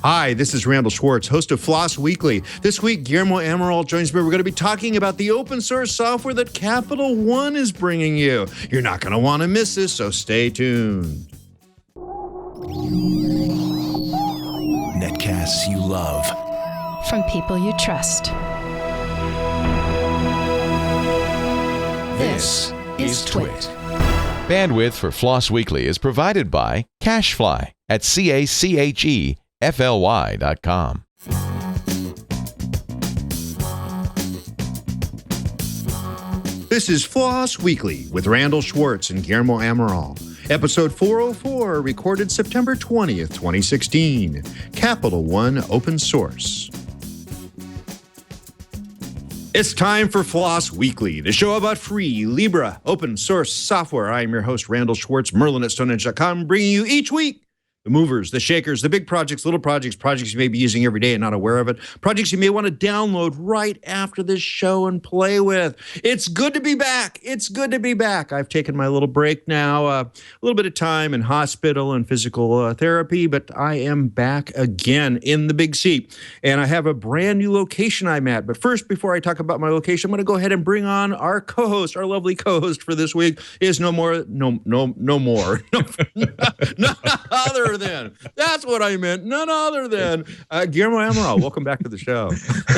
Hi, this is Randall Schwartz, host of FLOSS Weekly. This week, Guillermo Amaral joins me. We're going to be talking about the open source software that Capital One is bringing you. You're not going to want to miss this, so stay tuned. Netcasts you love. From people you trust. This is Twit. Bandwidth for FLOSS Weekly is provided by CacheFly at CACHEFLY.com. This is FLOSS Weekly with Randall Schwartz and Guillermo Amaral. Episode 404, recorded September 20th, 2016. Capital One Open Source. It's time for FLOSS Weekly, the show about free, Libra, open source software. I'm your host, Randall Schwartz, Merlin at Stonehenge.com, bringing you each week the movers, the shakers, the big projects, little projects, projects you may be using every day and not aware of it, projects you may want to download right after this show and play with. It's good to be back. It's good to be back. I've taken my little break now, a little bit of time in hospital and physical therapy, but I am back again in the big seat. And I have a brand new location I'm at. But first, before I talk about my location, I'm going to go ahead and bring on our co-host, our lovely co-host for this week is no more, none other than, that's what I meant, none other than Guillermo Amaral. Welcome back to the show.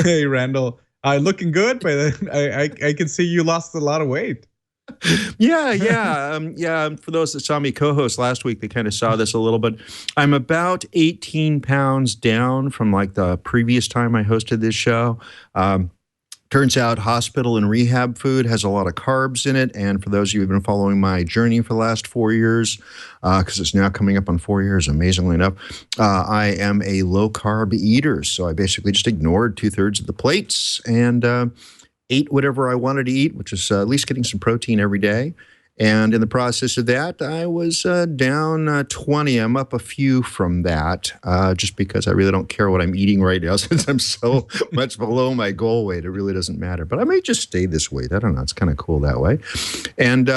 Hey, Randall. Looking good, but I can see you lost a lot of weight. Yeah. For those that saw me co-host last week, they kind of saw this a little bit. I'm about 18 pounds down from like the previous time I hosted this show. Turns out hospital and rehab food has a lot of carbs in it. And for those of you who've been following my journey for the last 4 years, because it's now coming up on 4 years, amazingly enough, I am a low-carb eater. So I basically just ignored 2/3 of the plates and ate whatever I wanted to eat, which is at least getting some protein every day. And in the process of that, I was down 20. I'm up a few from that, just because I really don't care what I'm eating right now since I'm so much below my goal weight. It really doesn't matter. But I may just stay this weight. I don't know. It's kind of cool that way. And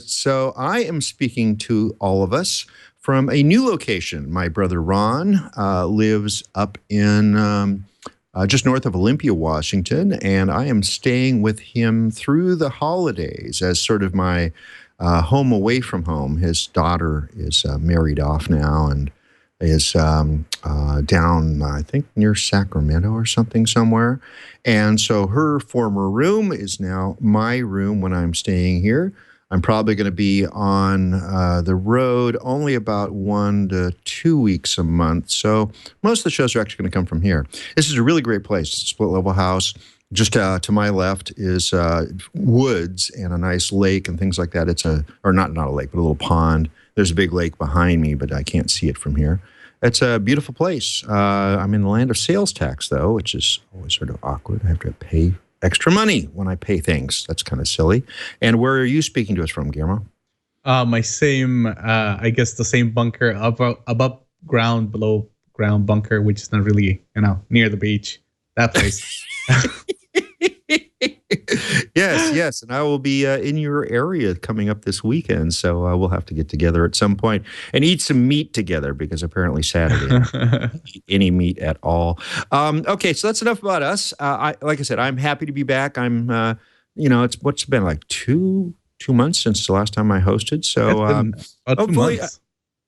so I am speaking to all of us from a new location. My brother Ron lives up in just north of Olympia, Washington, and I am staying with him through the holidays as sort of my home away from home. His daughter is married off now and is down, I think, near Sacramento or something somewhere. And so her former room is now my room when I'm staying here. I'm probably going to be on the road only about 1 to 2 weeks a month. So most of the shows are actually going to come from here. This is a really great place. It's a split-level house. Just to my left is woods and a nice lake and things like that. It's not a lake, but a little pond. There's a big lake behind me, but I can't see it from here. It's a beautiful place. I'm in the land of sales tax, though, which is always sort of awkward. I have to pay extra money when I pay things. That's kind of silly. And where are you speaking to us from, Guillermo? My same, I guess the same bunker above ground, below ground bunker, which is not really, near the beach. That place. Yes. And I will be in your area coming up this weekend. So we'll have to get together at some point and eat some meat together because apparently Saturday I don't eat any meat at all. Okay, so that's enough about us. Like I said, I'm happy to be back. I'm, what's been like two months since the last time I hosted. So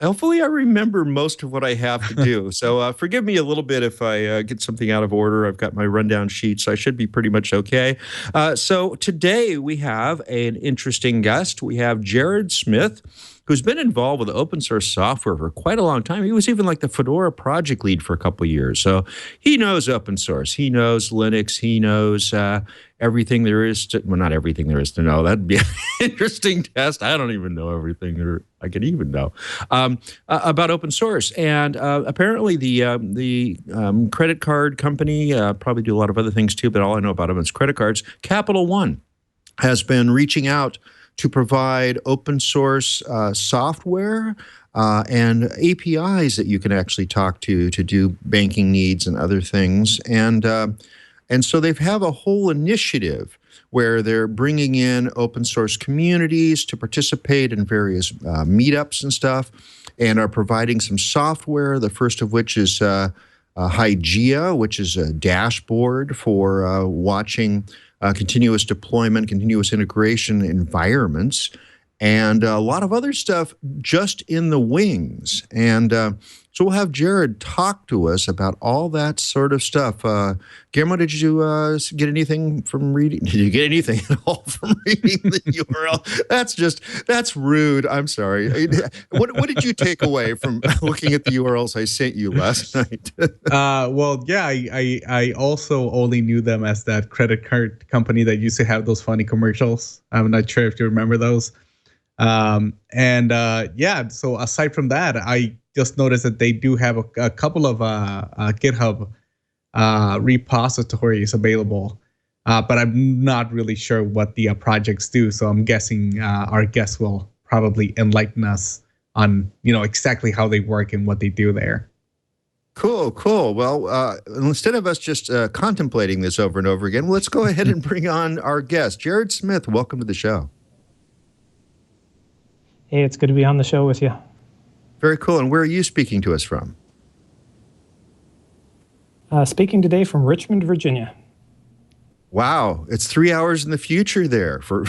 hopefully I remember most of what I have to do. So forgive me a little bit if I get something out of order. I've got my rundown sheet, so I should be pretty much okay. So today we have an interesting guest. We have Jared Smith, who's been involved with open source software for quite a long time. He was even like the Fedora project lead for a couple of years. So he knows open source. He knows Linux. He knows everything there is to, well, not everything there is to know. That'd be an interesting test. I don't even know everything there I could even know about open source. And apparently the credit card company, probably do a lot of other things too, but all I know about them is credit cards. Capital One has been reaching out to provide open source software and APIs that you can actually talk to do banking needs and other things. And so they have a whole initiative where they're bringing in open source communities to participate in various meetups and stuff, and are providing some software, the first of which is Hygia, which is a dashboard for watching continuous deployment, continuous integration environments, and a lot of other stuff just in the wings. And so we'll have Jared talk to us about all that sort of stuff. Guillermo, did you get anything from reading? Did you get anything at all from reading the URL? That's rude. I'm sorry. What did you take away from looking at the URLs I sent you last night? Well, yeah, I also only knew them as that credit card company that used to have those funny commercials. I'm not sure if you remember those. Yeah, so aside from that, I just noticed that they do have a couple of GitHub repositories available, but I'm not really sure what the projects do. So I'm guessing our guests will probably enlighten us on exactly how they work and what they do there. Cool. Well, instead of us just contemplating this over and over again, let's go ahead and bring on our guest, Jared Smith. Welcome to the show. Hey, it's good to be on the show with you. Very cool. And where are you speaking to us from? Speaking today from Richmond, Virginia. Wow, it's 3 hours in the future there for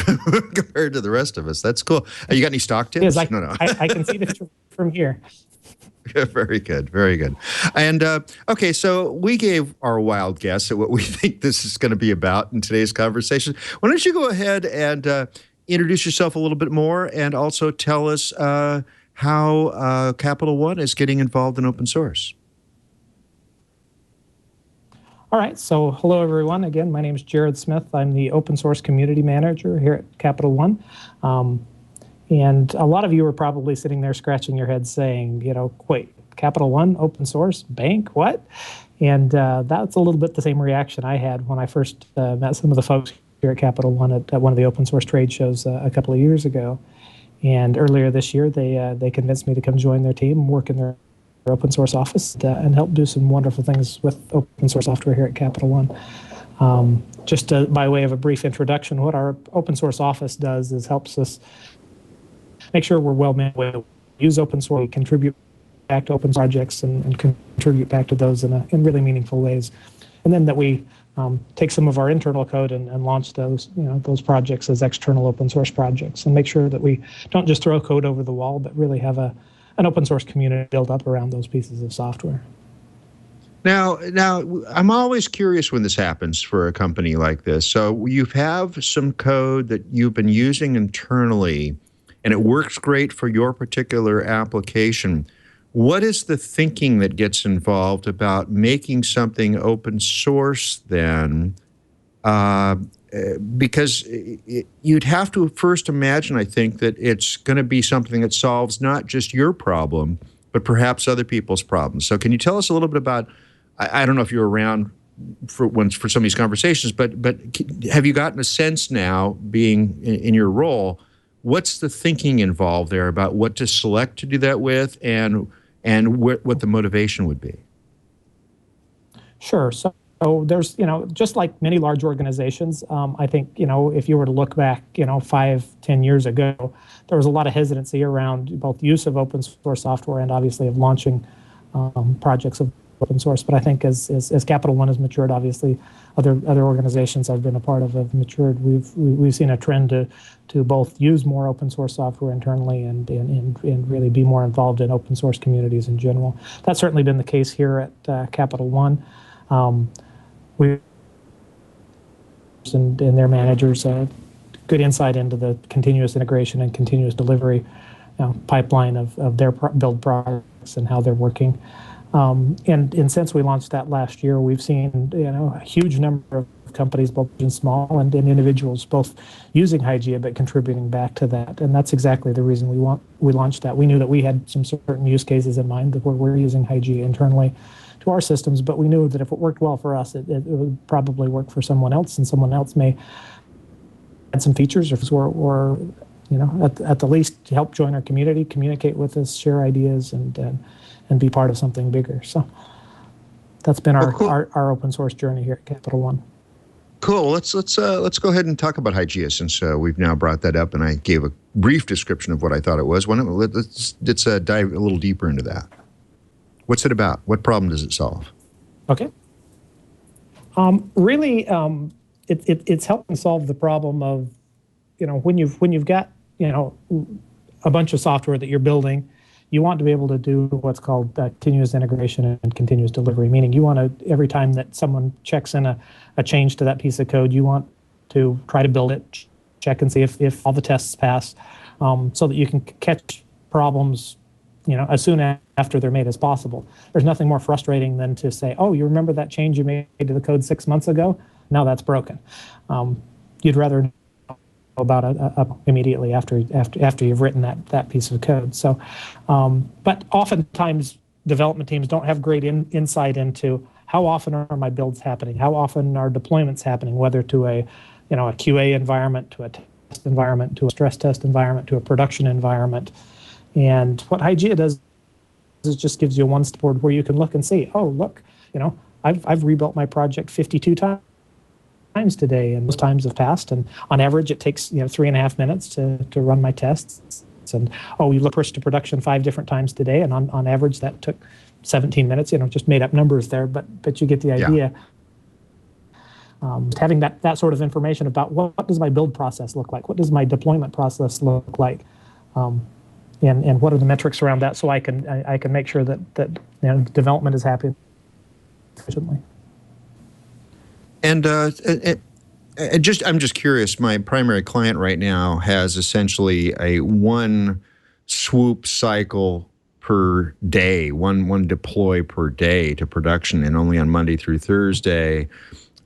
compared to the rest of us. That's cool. You got any stock tips? No. I can see this from here. Very good. And okay, so we gave our wild guess at what we think this is going to be about in today's conversation. Why don't you go ahead and introduce yourself a little bit more and also tell us how Capital One is getting involved in open source. All right, so hello everyone. Again, my name is Jared Smith. I'm the open source community manager here at Capital One. And a lot of you are probably sitting there scratching your head saying, wait, Capital One, open source, bank, what? And that's a little bit the same reaction I had when I first met some of the folks here at Capital One at one of the open source trade shows a couple of years ago. And earlier this year, they convinced me to come join their team, work in their open source office, and help do some wonderful things with open source software here at Capital One. Just by way of a brief introduction, what our open source office does is helps us make sure we're well managed, use open source, contribute back to open projects, and contribute back to those in really meaningful ways. And then that we take some of our internal code and launch those projects as external open source projects, and make sure that we don't just throw code over the wall, but really have an open source community built up around those pieces of software. Now, I'm always curious when this happens for a company like this. So you have some code that you've been using internally, and it works great for your particular application. What is the thinking that gets involved about making something open source then? Because you'd have to first imagine, I think, that it's going to be something that solves not just your problem, but perhaps other people's problems. So can you tell us a little bit about, I don't know if you're around for some of these conversations, but have you gotten a sense now, being in your role, what's the thinking involved there about what to select to do that with, and what the motivation would be? Sure. So there's, just like many large organizations, I think, if you were to look back, 5-10 years ago, there was a lot of hesitancy around both use of open source software and obviously of launching projects of open source. But I think as Capital One has matured, obviously other organizations I've been a part of have matured. We've seen a trend to both use more open source software internally and really be more involved in open source communities in general. That's certainly been the case here at Capital One. We and their managers good insight into the continuous integration and continuous delivery pipeline of their build projects and how they're working. And since we launched that last year, we've seen a huge number of companies, both and small, and individuals, both using Hygia but contributing back to that. And that's exactly the reason we launched that. We knew that we had some certain use cases in mind that we're using Hygia internally to our systems, but we knew that if it worked well for us, it would probably work for someone else, and someone else may add some features or at the least help join our community, communicate with us, share ideas, and be part of something bigger. So that's been our open source journey here at Capital One. Cool. Let's go ahead and talk about Hygia, since we've now brought that up, and I gave a brief description of what I thought it was. Let's dive a little deeper into that. What's it about? What problem does it solve? Okay. Really, it's helping solve the problem of, when you've got, a bunch of software that you're building, you want to be able to do what's called continuous integration and continuous delivery, meaning you want to, every time that someone checks in a change to that piece of code, you want to try to build it, check and see if all the tests pass, so that you can catch problems, as soon after they're made as possible. There's nothing more frustrating than to say, oh, you remember that change you made to the code 6 months ago? Now that's broken. You'd rather know about it immediately after you've written that piece of code. So, but oftentimes development teams don't have great insight into how often are my builds happening, how often are deployments happening, whether to a QA environment, to a test environment, to a stress test environment, to a production environment. And what Hygeia does is just gives you a one-board where you can look and see, oh, look, I've rebuilt my project 52 times today, and those times have passed. And on average, it takes 3.5 minutes to run my tests. And you pushed to production 5 different times today, and on average, that took 17 minutes. Just made up numbers there, but you get the idea. Yeah. Having that sort of information about what does my build process look like, what does my deployment process look like. And what are the metrics around that, so I can make sure that development is happening efficiently. And I'm just curious. My primary client right now has essentially a one swoop cycle per day, one deploy per day to production, and only on Monday through Thursday.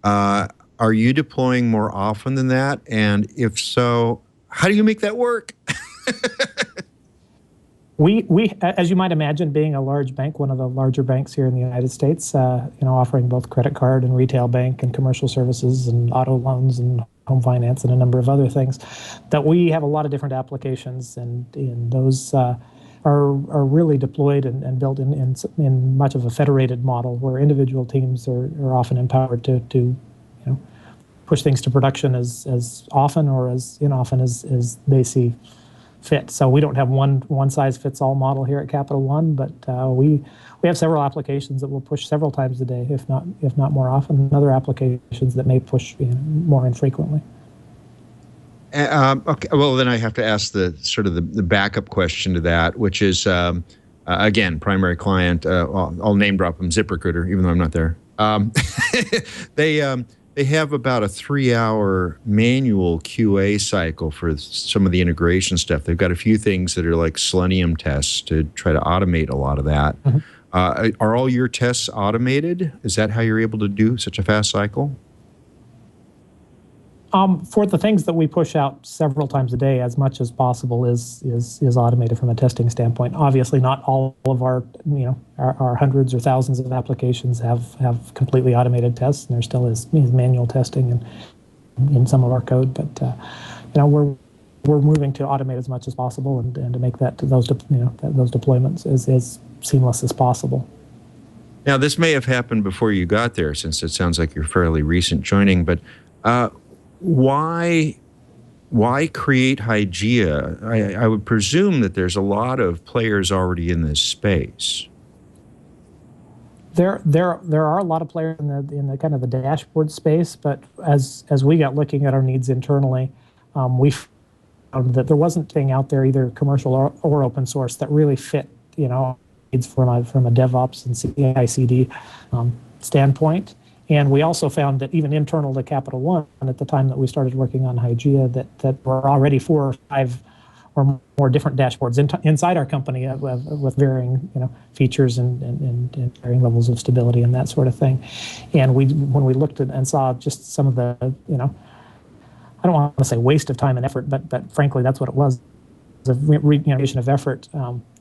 Are you deploying more often than that? And if so, how do you make that work? We, as you might imagine, being a large bank, one of the larger banks here in the United States, offering both credit card and retail bank and commercial services and auto loans and home finance and a number of other things, that we have a lot of different applications, and those are really deployed and built in much of a federated model where individual teams are often empowered to push things to production as often or as inoften as they see fit. So we don't have one size fits all model here at Capital One, but we have several applications that will push several times a day, if not more often, and other applications that may push more infrequently. Okay. Well, then I have to ask the sort of the backup question to that, which is again, primary client. I'll name drop them, ZipRecruiter, even though I'm not there. They have about a 3-hour manual QA cycle for some of the integration stuff. They've got a few things that are like Selenium tests to try to automate a lot of that. Mm-hmm. Are all your tests automated? Is that how you're able to do such a fast cycle? For the things that we push out several times a day, as much as possible is automated from a testing standpoint. Obviously, not all of our hundreds or thousands of applications have completely automated tests, and there still is manual testing in some of our code. But we're moving to automate as much as possible and to make those deployments as seamless as possible. Now, this may have happened before you got there, since it sounds like you're fairly recent joining, but. Why create Hygeia? I would presume that there's a lot of players already in this space. There are a lot of players in the kind of the dashboard space, but as we got looking at our needs internally, we found that there wasn't anything out there, either commercial or open source, that really fit needs from a DevOps and CI/CD standpoint. And we also found that even internal to Capital One, at the time that we started working on Hygeia, that were already 4 or 5 or more different dashboards inside our company with varying features and varying levels of stability and that sort of thing. And when we looked at and saw just some of the I don't want to say waste of time and effort, but frankly that's what it was, a reiteration of effort.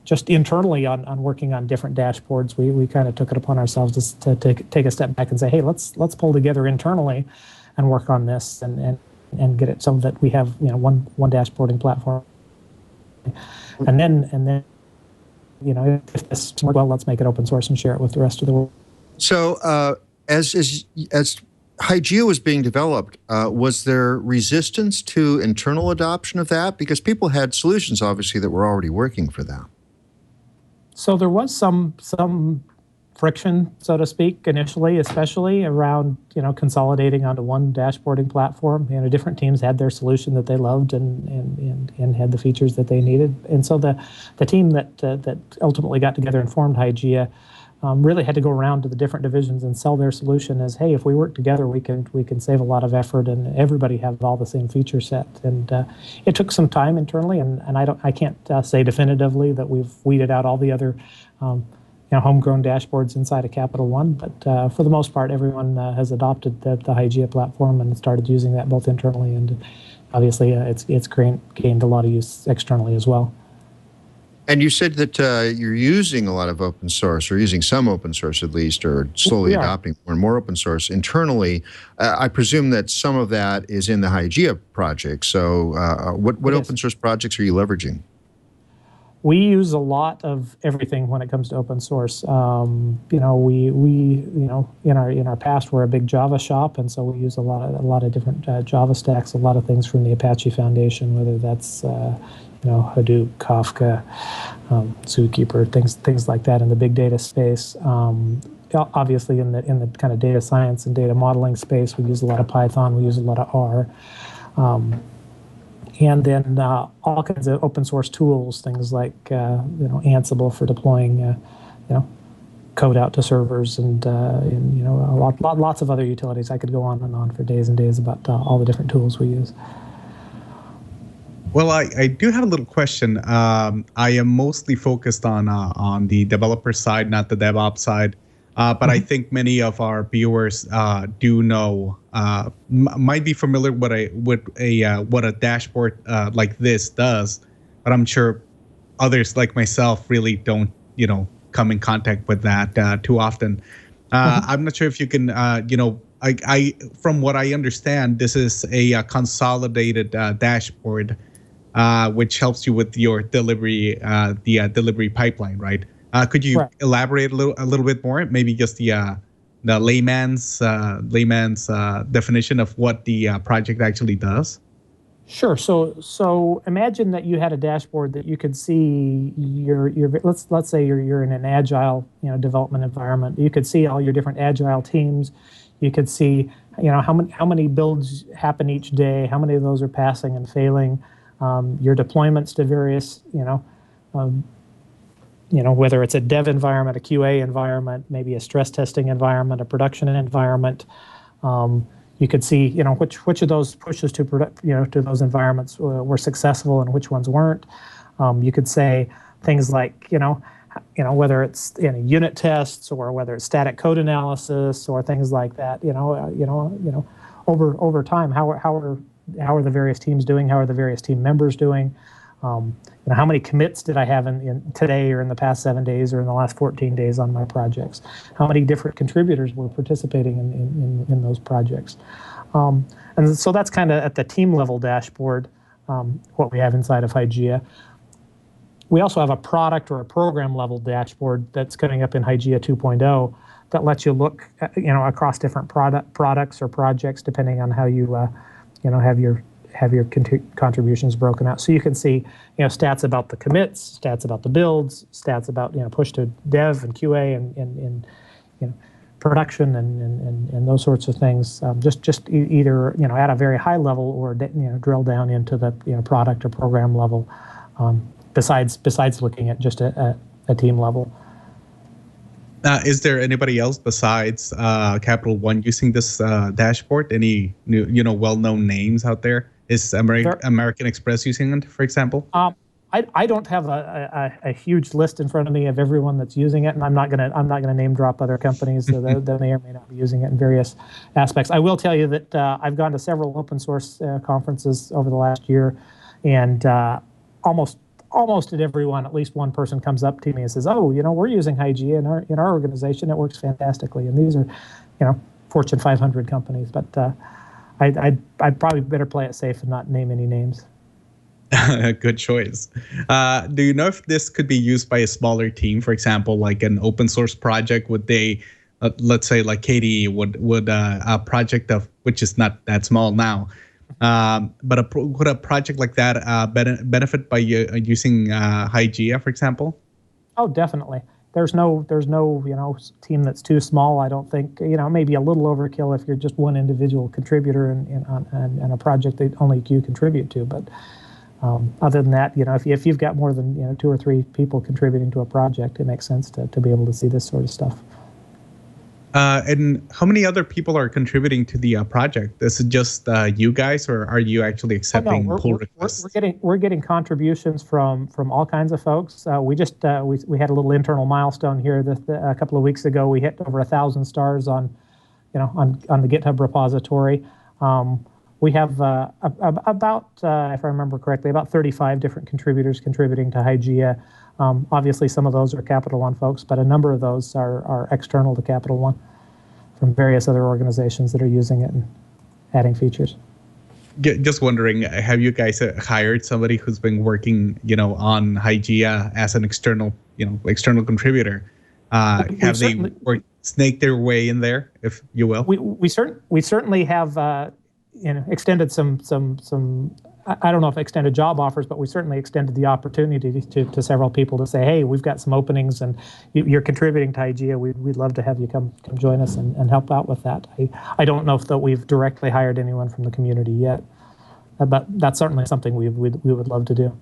Just internally on working on different dashboards, we kind of took it upon ourselves to take a step back and say, hey, let's pull together internally and work on this and get it so that we have one dashboarding platform. And then if this works well, let's make it open source and share it with the rest of the world. So as Hygeia was being developed, was there resistance to internal adoption of that? Because people had solutions, obviously, that were already working for them. So there was some friction, so to speak, initially, especially around consolidating onto one dashboarding platform. Different teams had their solution that they loved and had the features that they needed. And so the team that ultimately got together and formed Hygeia really had to go around to the different divisions and sell their solution as, hey, if we work together, we can save a lot of effort and everybody have all the same feature set. And it took some time internally, and I can't say definitively that we've weeded out all the other homegrown dashboards inside of Capital One, but for the most part, everyone has adopted the Hygeia platform and started using that both internally and obviously it's gained a lot of use externally as well. And you said that you're using a lot of open source, or using some open source at least, or slowly adopting more and more open source internally. I presume that some of that is in the Hygeia project. So what open source projects are you leveraging? We use a lot of everything when it comes to open source. We in our past we're a big Java shop, and so we use a lot of different Java stacks, a lot of things from the Apache Foundation, whether that's Hadoop, Kafka, Zookeeper, things like that in the big data space. Obviously, in the kind of data science and data modeling space, we use a lot of Python. We use a lot of R. And then all kinds of open source tools, things like Ansible for deploying code out to servers, and lots of other utilities. I could go on and on for days and days about all the different tools we use. Well, I do have a little question. I am mostly focused on the developer side, not the DevOps side. But I think many of our viewers do know, might be familiar with what a dashboard like this does. But I'm sure others like myself really don't, come in contact with that too often. I'm not sure if you can, I from what I understand, this is a consolidated dashboard, which helps you with your delivery, the delivery pipeline, right? Could you elaborate a little bit more? Maybe just the layman's definition of what the project actually does. Sure. So imagine that you had a dashboard that you could see your let's say you're in an agile development environment. You could see all your different agile teams. You could see how many builds happen each day, how many of those are passing and failing, your deployments to various whether it's a dev environment, a QA environment, maybe a stress testing environment, a production environment. You could see, which of those pushes to those environments were successful and which ones weren't. You could say things like, whether it's unit tests or whether it's static code analysis or things like that. Over time, how are the various teams doing? How are the various team members doing? How many commits did I have in today or in the past 7 days or in the last 14 days on my projects? How many different contributors were participating in those projects? And so that's kind of at the team level dashboard, what we have inside of Hygeia. We also have a product or a program level dashboard that's coming up in Hygeia 2.0 that lets you look across different products or projects depending on how you have your contributions broken out. So you can see, stats about the commits, stats about the builds, stats about, push to dev and QA and production and those sorts of things. Just either, at a very high level or, drill down into the, product or program level, besides looking at just a team level. Is there anybody else besides Capital One using this dashboard? Any new, well-known names out there? Is American Express using it, for example? I don't have a huge list in front of me of everyone that's using it, and I'm not gonna name drop other companies that may or may not be using it in various aspects. I will tell you that I've gone to several open source conferences over the last year, and almost at every one, at least one person comes up to me and says, "Oh, we're using Hygeia in our organization. It works fantastically." And these are, Fortune 500 companies, but. I'd probably better play it safe and not name any names. Good choice. Do you know if this could be used by a smaller team, for example, like an open source project? Would they, let's say, like KDE, would a project of which is not that small now, but would a project like that benefit by using Hygeia, for example? Oh, definitely. there's no team that's too small. I don't think maybe a little overkill if you're just one individual contributor in a project that only you contribute to. But other than that, if you've got more than 2 or 3 people contributing to a project, it makes sense to be able to see this sort of stuff. And how many other people are contributing to the project? Is it just you guys, or are you actually accepting pull requests? We're getting contributions from all kinds of folks. We just we had a little internal milestone here a couple of weeks ago. We hit over 1,000 stars on the GitHub repository. We have about, if I remember correctly, about 35 different contributors contributing to Hygeia. Obviously, some of those are Capital One folks, but a number of those are external to Capital One from various other organizations that are using it and adding features. Just wondering, have you guys hired somebody who's been working, on Hygeia as an external contributor? Have they snaked their way in there, if you will? We certainly have extended some. I don't know if extended job offers, but we certainly extended the opportunity to several people to say, hey, we've got some openings and you're contributing to Hygeia. We'd love to have you come join us and help out with that. I don't know if we've directly hired anyone from the community yet, but that's certainly something we would love to do.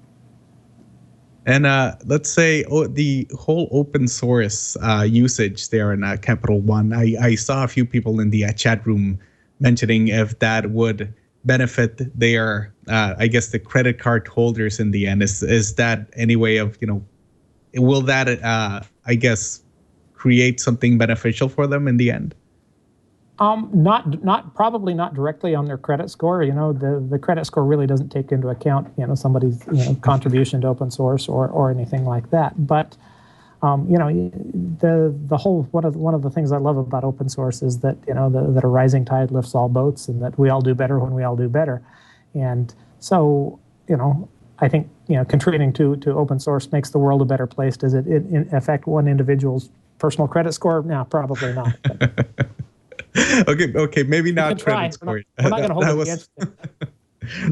And let's say the whole open source usage there in Capital One, I saw a few people in the chat room mentioning if that would benefit their, I guess, the credit card holders in the end. Is that any way of, will that, I guess, create something beneficial for them in the end? Probably not directly on their credit score. The credit score really doesn't take into account, somebody's contribution to open source or anything like that. But the whole one of the things I love about open source is that that a rising tide lifts all boats, and that we all do better when we all do better. And so I think contributing to open source makes the world a better place. Does it affect one individual's personal credit score? No, probably not. Okay, maybe not credit score. We're not going to hold it against you.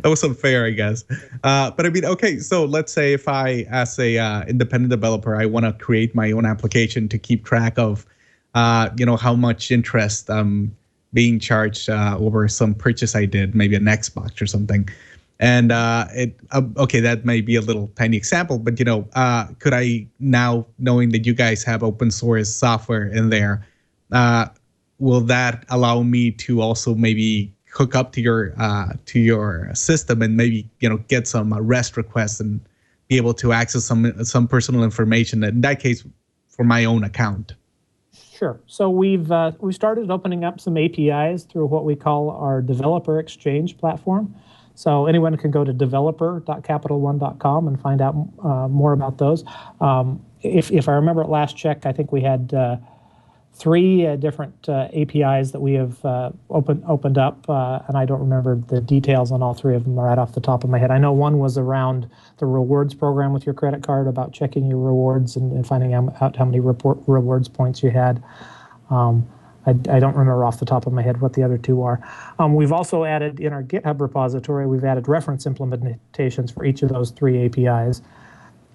That was unfair, I guess. But I mean, okay, so let's say if I, as a independent developer, I want to create my own application to keep track of, how much interest I'm being charged over some purchase I did, maybe an Xbox or something. And okay, that may be a little tiny example, but could I now, knowing that you guys have open source software in there, will that allow me to also maybe hook up to your system and maybe get some REST requests and be able to access some personal information, in that case for my own account? Sure. So we started opening up some APIs through what we call our developer exchange platform. So anyone can go to developer.capitalone.com and find out more about those. If I remember at last check, I think we had 3 different APIs that we have opened up, and I don't remember the details on all 3 of them right off the top of my head. I know one was around the rewards program with your credit card, about checking your rewards and finding out how many rewards points you had. I don't remember off the top of my head what the other 2 are. We've also added in our GitHub repository, we've added reference implementations for each of those 3 APIs.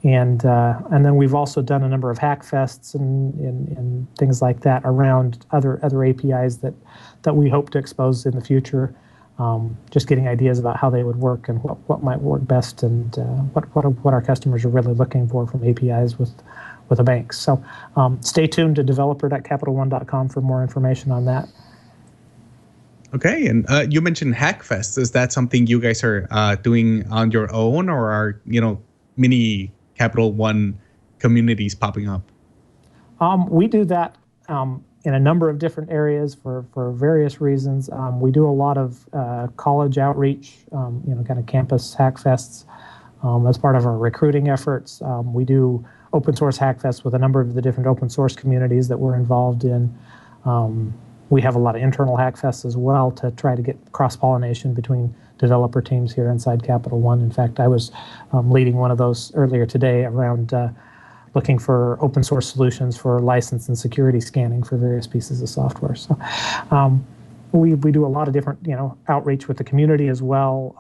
And then we've also done a number of hackfests and things like that around other APIs that we hope to expose in the future. Just getting ideas about how they would work and what might work best, and what our customers are really looking for from APIs with a bank. So stay tuned to developer.capitalone.com for more information on that. Okay, and you mentioned hackfests. Is that something you guys are doing on your own, or are mini Capital One communities popping up? We do that in a number of different areas for various reasons. We do a lot of college outreach, kind of campus hackfests as part of our recruiting efforts. We do open source hackfests with a number of the different open source communities that we're involved in. We have a lot of internal hackfests as well to try to get cross-pollination between developer teams here inside Capital One. In fact, I was leading one of those earlier today around looking for open source solutions for license and security scanning for various pieces of software. So we do a lot of different outreach with the community as well.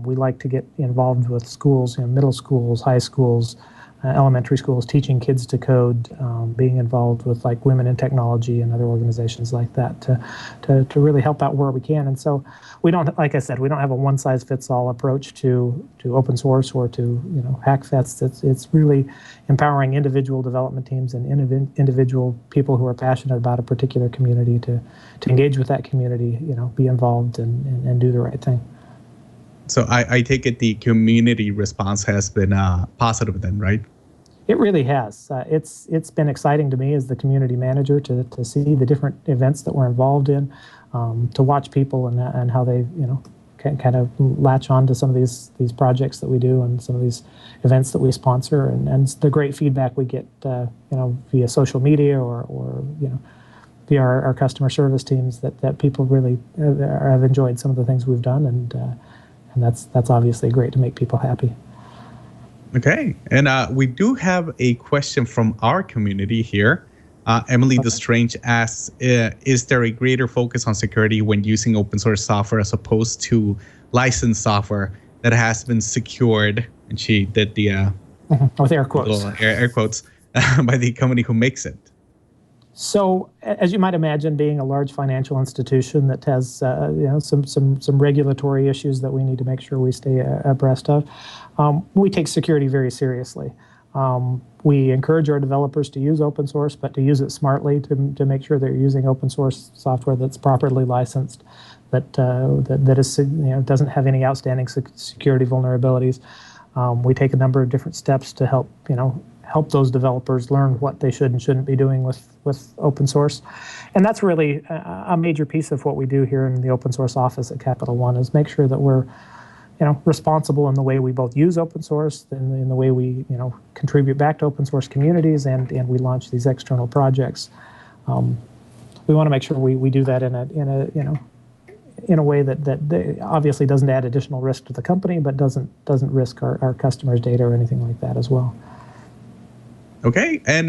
We like to get involved with schools, middle schools, high schools, elementary schools, teaching kids to code, being involved with like Women in Technology and other organizations like that to really help out where we can. And so we don't, like I said, we don't have a one-size-fits-all approach to open source or to Hackfests. It's really empowering individual development teams and individual people who are passionate about a particular community to engage with that community, be involved and do the right thing. So I take it the community response has been positive then, right? It really has. It's been exciting to me as the community manager to see the different events that we're involved in, to watch people and how they can kind of latch on to some of these projects that we do and some of these events that we sponsor, and the great feedback we get via social media or via our customer service teams that people really have enjoyed some of the things we've done, and that's obviously great to make people happy. Okay, and we do have a question from our community here. Emily Destrange asks, is there a greater focus on security when using open source software as opposed to licensed software that has been secured? And she did the with air quotes, air quotes by the company who makes it. So, as you might imagine, being a large financial institution that has some regulatory issues that we need to make sure we stay abreast of, we take security very seriously. We encourage our developers to use open source, but to use it smartly to make sure they're using open source software that's properly licensed, that is doesn't have any outstanding security vulnerabilities. We take a number of different steps to help those developers learn what they should and shouldn't be doing with open source. And that's really a major piece of what we do here in the open source office at Capital One, is make sure that we're responsible in the way we both use open source and in the way we contribute back to open source communities and we launch these external projects. We want to make sure we do that in a way that obviously doesn't add additional risk to the company, but doesn't risk our customers' data or anything like that as well. Okay, and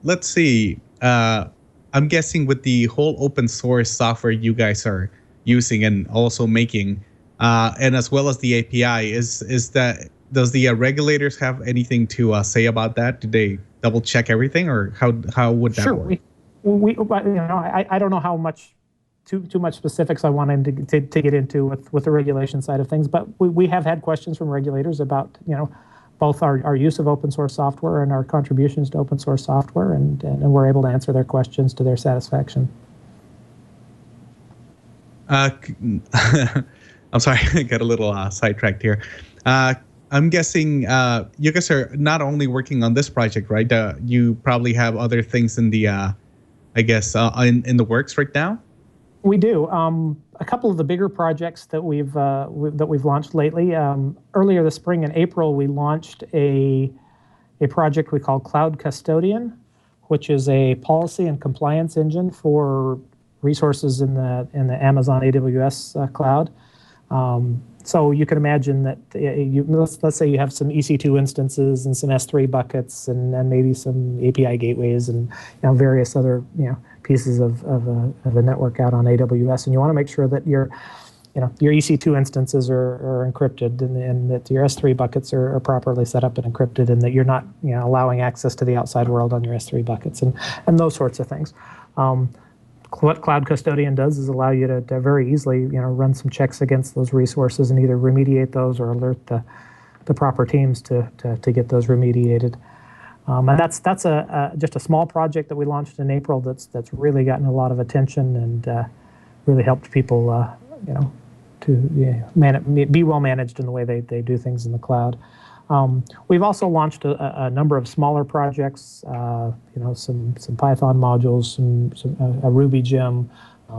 let's see. I'm guessing with the whole open source software you guys are using and also making, and as well as the API, does the regulators have anything to say about that? Do they double check everything, or how would that work? I don't know how much too much specifics I wanted to get into with the regulation side of things, but we have had questions from regulators about both our use of open source software and our contributions to open source software, and we're able to answer their questions to their satisfaction. I'm sorry, I got a little sidetracked here. I'm guessing you guys are not only working on this project, right? You probably have other things in the, in the works right now. We do. A couple of the bigger projects that we've launched lately. Earlier this spring in April, we launched a project we call Cloud Custodian, which is a policy and compliance engine for resources in the Amazon AWS cloud. So you can imagine that let's say you have some EC2 instances and some S3 buckets and maybe some API gateways and various other pieces of a network out on AWS, and you want to make sure that your EC2 instances are encrypted and that your S3 buckets are properly set up and encrypted, and that you're not allowing access to the outside world on your S3 buckets and those sorts of things. What Cloud Custodian does is allow you to very easily run some checks against those resources and either remediate those or alert the proper teams to get those remediated. And that's just a small project that we launched in April that's really gotten a lot of attention and really helped people to be well managed in the way they do things in the cloud. We've also launched a number of smaller projects, some Python modules, a Ruby gem,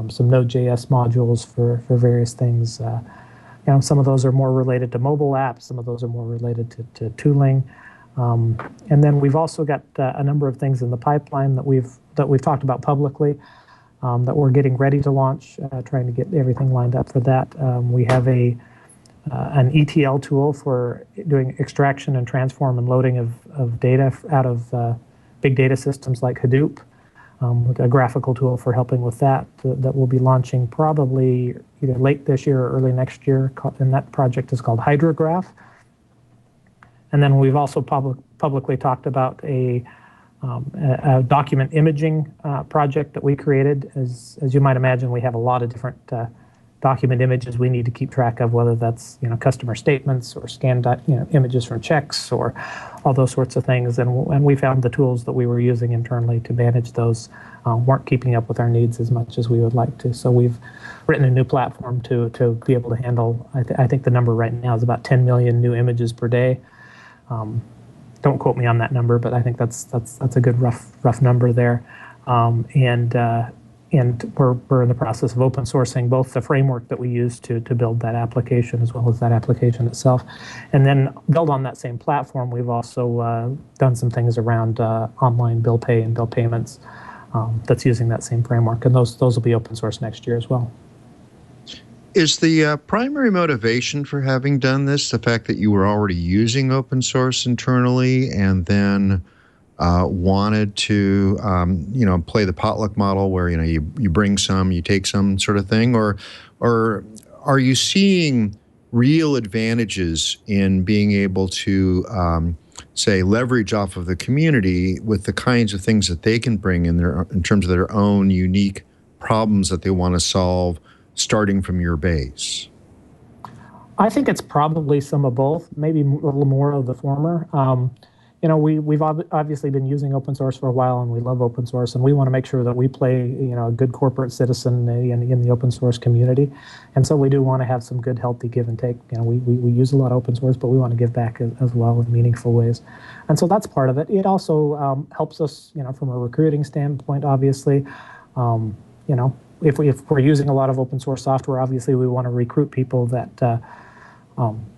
some Node.js modules for various things. Some of those are more related to mobile apps, some of those are more related to tooling. And then we've also got a number of things in the pipeline that we've talked about publicly that we're getting ready to launch, trying to get everything lined up for that. We have an ETL tool for doing extraction and transform and loading of data out of big data systems like Hadoop, with a graphical tool for helping with that we'll be launching probably either late this year or early next year, and that project is called Hydrograph. And then we've also publicly talked about a document imaging project that we created. As you might imagine, we have a lot of different document images we need to keep track of, whether that's customer statements or scanned images from checks or all those sorts of things. And we found the tools that we were using internally to manage those weren't keeping up with our needs as much as we would like to. So we've written a new platform to be able to handle. I think the number right now is about 10 million new images per day. Don't quote me on that number, but I think that's a good rough number there. And we're in the process of open sourcing both the framework that we use to build that application as well as that application itself. And then build on that same platform, we've also done some things around online bill pay and bill payments that's using that same framework. And those will be open source next year as well. Is the primary motivation for having done this the fact that you were already using open source internally and then wanted to, play the potluck model where, you bring some, you take some sort of thing? Or are you seeing real advantages in being able to, say, leverage off of the community with the kinds of things that they can bring in terms of their own unique problems that they want to solve, starting from your base? I think it's probably some of both, maybe a little more of the former. We've obviously been using open source for a while, and we love open source, and we want to make sure that we play, a good corporate citizen in the open source community. And so we do want to have some good, healthy give and take. We use a lot of open source, but we want to give back as well in meaningful ways. And so that's part of it. It also helps us, from a recruiting standpoint, obviously. If we're using a lot of open source software, obviously we want to recruit people that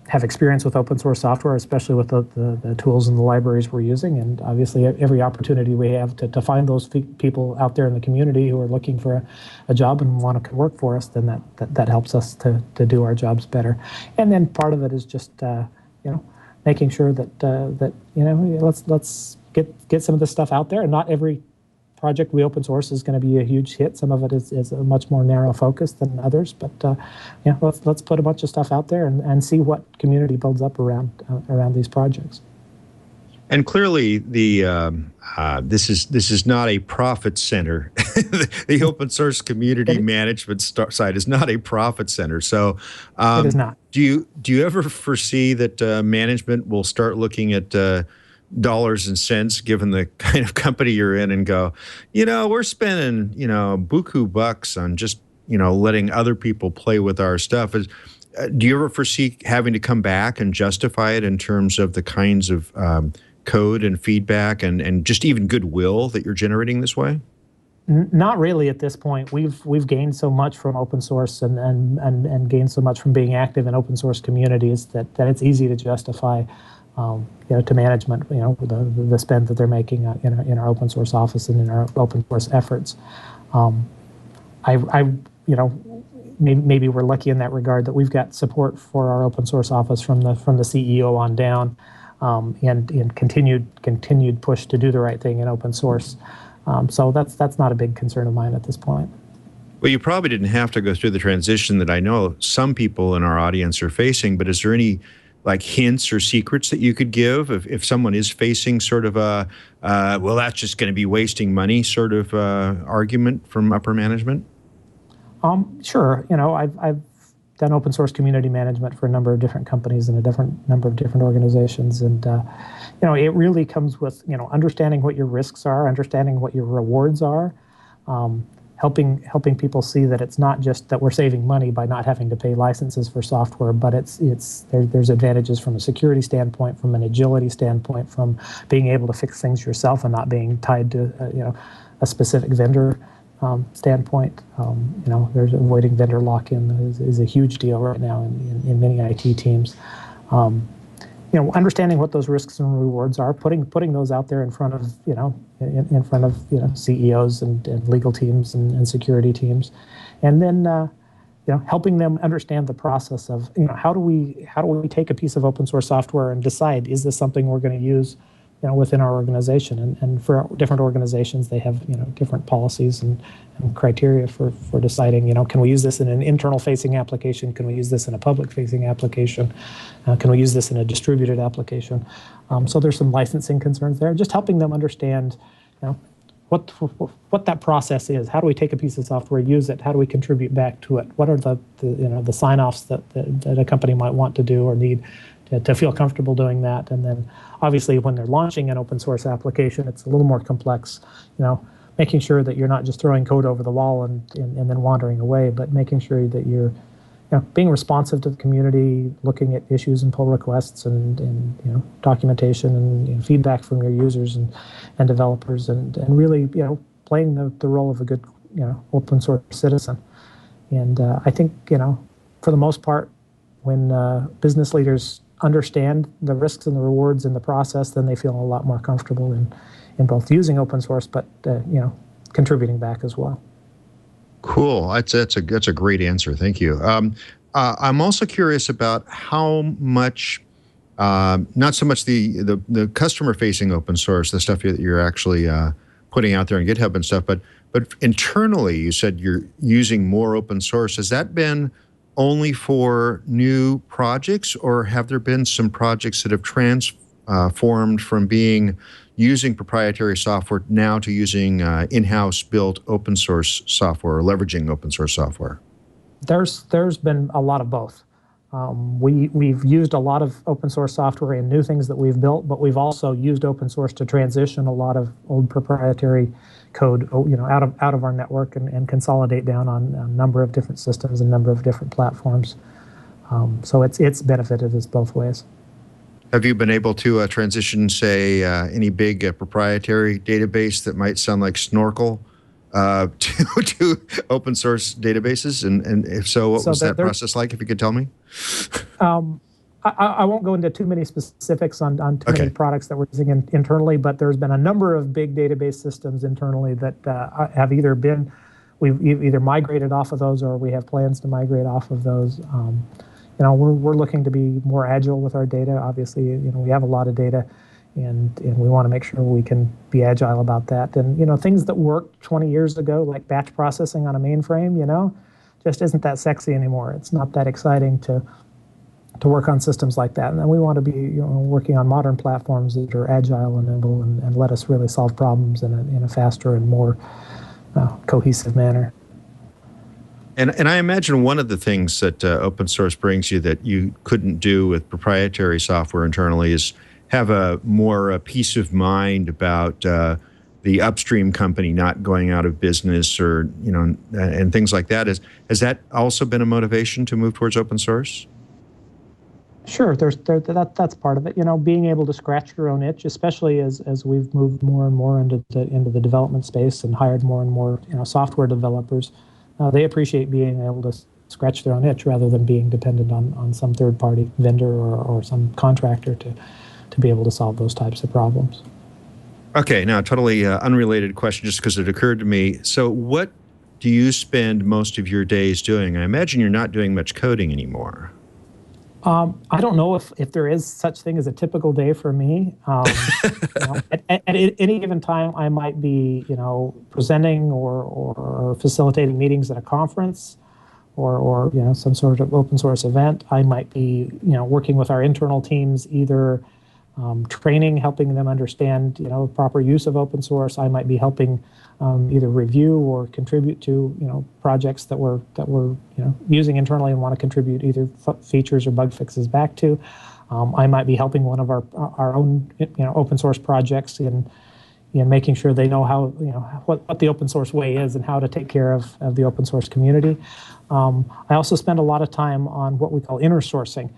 have experience with open source software, especially with the tools and the libraries we're using. And obviously every opportunity we have to find those people out there in the community who are looking for a job and want to work for us, then that helps us to do our jobs better. And then part of it is just making sure that let's get some of this stuff out there. And not every project we open source is going to be a huge hit. Some of it is a much more narrow focus than others, but let's put a bunch of stuff out there and see what community builds up around these projects. And clearly, this is not a profit center. The open source community management side is not a profit center. So it is not. Do you ever foresee that management will start looking at dollars and cents, given the kind of company you're in, and go, we're spending, buku bucks on just, letting other people play with our stuff? Do you ever foresee having to come back and justify it in terms of the kinds of code and feedback and just even goodwill that you're generating this way? Not really at this point. We've gained so much from open source and gained so much from being active in open source communities that it's easy to justify to management, the spend that they're making in our open source office and in our open source efforts. Maybe we're lucky in that regard that we've got support for our open source office from the CEO on down, and continued push to do the right thing in open source. So that's not a big concern of mine at this point. Well, you probably didn't have to go through the transition that I know some people in our audience are facing, but is there any hints or secrets that you could give if someone is facing sort of a, well, that's just going to be wasting money sort of argument from upper management? Sure. I've done open source community management for a number of different companies and a number of different organizations. And, it really comes with, understanding what your risks are, understanding what your rewards are, helping people see that it's not just that we're saving money by not having to pay licenses for software, but there's advantages from a security standpoint, from an agility standpoint, from being able to fix things yourself and not being tied to a specific vendor standpoint. There's avoiding vendor lock-in is a huge deal right now in many IT teams. Understanding what those risks and rewards are, putting those out there in front of CEOs and legal teams and security teams, and then helping them understand the process of how do we take a piece of open source software and decide, is this something we're going to use within our organization. And for different organizations, they have, different policies and criteria for deciding, can we use this in an internal facing application? Can we use this in a public facing application? Can we use this in a distributed application? So there's some licensing concerns there, just helping them understand, what that process is. How do we take a piece of software, use it? How do we contribute back to it? What are the sign-offs that a company might want to do or need to feel comfortable doing that? And then obviously when they're launching an open source application, it's a little more complex, making sure that you're not just throwing code over the wall and then wandering away, but making sure that you're being responsive to the community, looking at issues and pull requests and documentation and feedback from your users and developers and really playing the role of a good open source citizen. And I think for the most part, when business leaders understand the risks and the rewards in the process, then they feel a lot more comfortable in both using open source but contributing back as well. Cool. That's a great answer. Thank you. I'm also curious about how much, not so much the customer-facing open source, the stuff that you're actually putting out there on GitHub and stuff, but internally, you said you're using more open source. Has that been only for new projects, or have there been some projects that have transformed from using proprietary software now to using in-house built open source software or leveraging open source software? There's been a lot of both. We've used a lot of open source software in new things that we've built, but we've also used open source to transition a lot of old proprietary code, out of our network and consolidate down on a number of different systems and a number of different platforms. So it's benefited us both ways. Have you been able to transition, say, any big proprietary database that might sound like Snorkel to open source databases? And if so, what was that process like, if you could tell me? I won't go into too many specifics on too many products that we're using internally, but there's been a number of big database systems internally that have we've either migrated off of those or we have plans to migrate off of those. We're looking to be more agile with our data. Obviously, we have a lot of data, and we want to make sure we can be agile about that. And things that worked 20 years ago, like batch processing on a mainframe, just isn't that sexy anymore. It's not that exciting to work on systems like that. And then we want to be working on modern platforms that are agile and nimble and let us really solve problems in a faster and more cohesive manner. And I imagine one of the things that open source brings you that you couldn't do with proprietary software internally is have a more peace of mind about the upstream company not going out of business or, and things like that. Has that also been a motivation to move towards open source? Sure, that's part of it. Being able to scratch your own itch, especially as we've moved more and more into the development space and hired more and more software developers. They appreciate being able to scratch their own itch rather than being dependent on some third-party vendor or some contractor to be able to solve those types of problems. Okay, now totally unrelated question just because it occurred to me. So what do you spend most of your days doing? I imagine you're not doing much coding anymore. I don't know if there is such thing as a typical day for me. At any given time, I might be, presenting or facilitating meetings at a conference, or some sort of open source event. I might be, working with our internal teams, either training, helping them understand, proper use of open source. I might be helping either review or contribute to, projects that we're using internally and want to contribute either features or bug fixes back to. I might be helping one of our own, open source projects in making sure they know how, what the open source way is and how to take care of the open source community. I also spend a lot of time on what we call inner sourcing,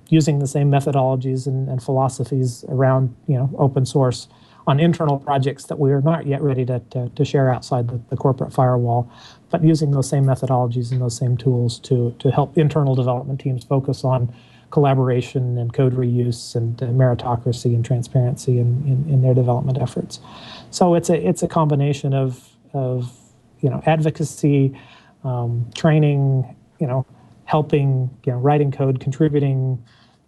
using the same methodologies and philosophies around open source on internal projects that we are not yet ready to share outside the corporate firewall, but using those same methodologies and those same tools to help internal development teams focus on collaboration and code reuse and meritocracy and transparency in their development efforts. So it's a combination of advocacy, training, helping, writing code, contributing,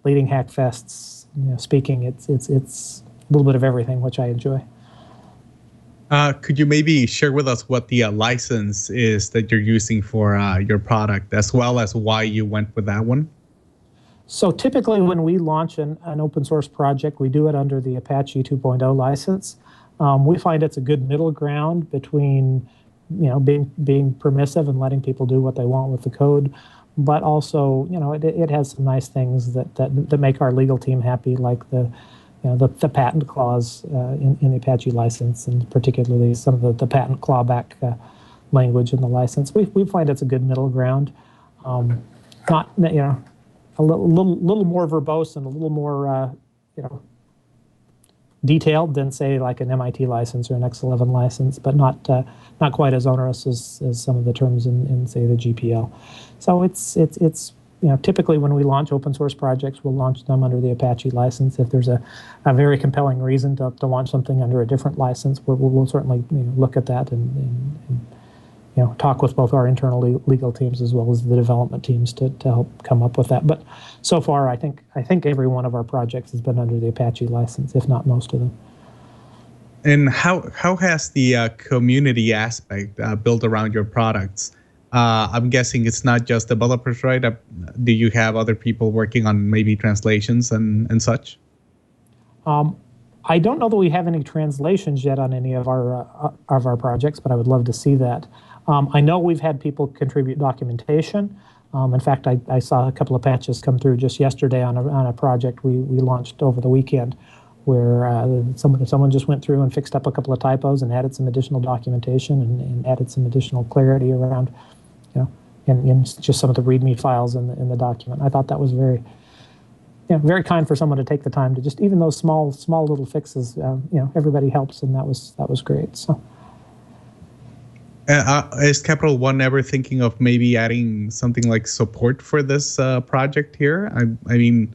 leading hackfests, speaking. It's little bit of everything, which I enjoy. Could you maybe share with us what the license is that you're using for your product, as well as why you went with that one? So typically when we launch an open source project, we do it under the Apache 2.0 license. We find it's a good middle ground between being permissive and letting people do what they want with the code, but also it has some nice things that make our legal team happy, like the patent clause in the Apache license, and particularly some of the patent clawback language in the license. We find it's a good middle ground, not a little more verbose and a little more detailed than, say, like an MIT license or an X11 license, but not quite as onerous as some of the terms in say the GPL. So it's typically when we launch open source projects, we'll launch them under the Apache license. If there's a very compelling reason to launch something under a different license, we'll certainly look at that and talk with both our internal legal teams as well as the development teams to help come up with that. But so far, I think every one of our projects has been under the Apache license, if not most of them. And how has the community aspect built around your products? I'm guessing it's not just developers, right? Do you have other people working on maybe translations and such? I don't know that we have any translations yet on any of our projects, but I would love to see that. I know we've had people contribute documentation. In fact, I saw a couple of patches come through just yesterday on a project we launched over the weekend, where someone just went through and fixed up a couple of typos and added some additional documentation and added some additional clarity around, in just some of the README files in the document. I thought that was very kind for someone to take the time to just, even those small little fixes, everybody helps, and that was great. So. Is Capital One ever thinking of maybe adding something like support for this project here? I mean,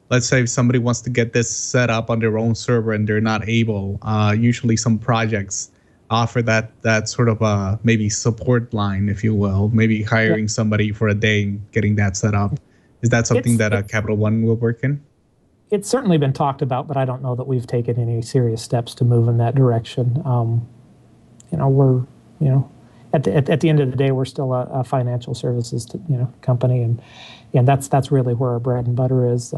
let's say if somebody wants to get this set up on their own server and they're not able, usually some projects offer that sort of maybe support line, if you will, maybe hiring somebody for a day and getting that set up. Is that something that Capital One will work in? It's certainly been talked about, but I don't know that we've taken any serious steps to move in that direction. We're, at the end of the day, we're still a financial services company, and that's really where our bread and butter is.